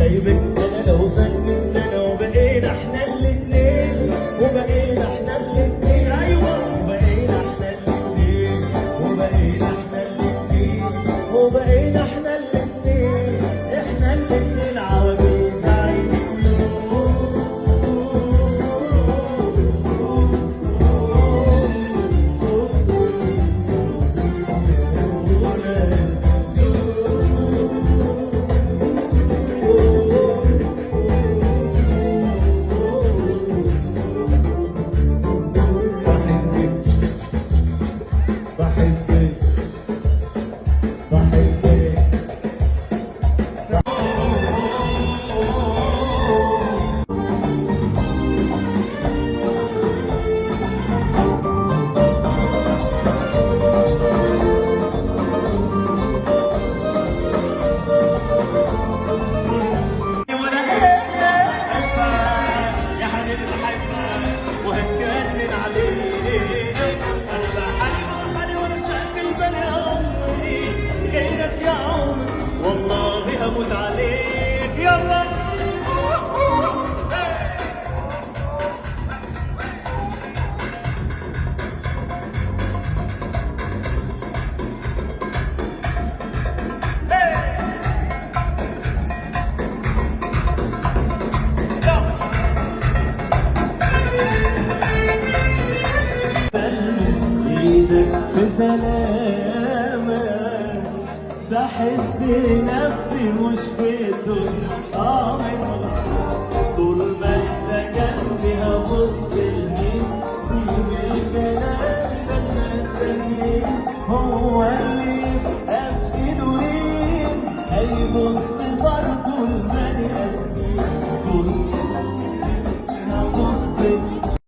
سايبك انا لو فات من سنه وبقينا احنا الاتنين، وبقينا احنا الاتنين، ايوه وبقينا احنا الاتنين، وبقينا احنا الاتنين، وبقينا احنا الاتنين، احنا الاتنين عواجيز عايزين والله هموت عليك يلا. بلمس ايدك بسلامة بحس نفسي مش في الدنيا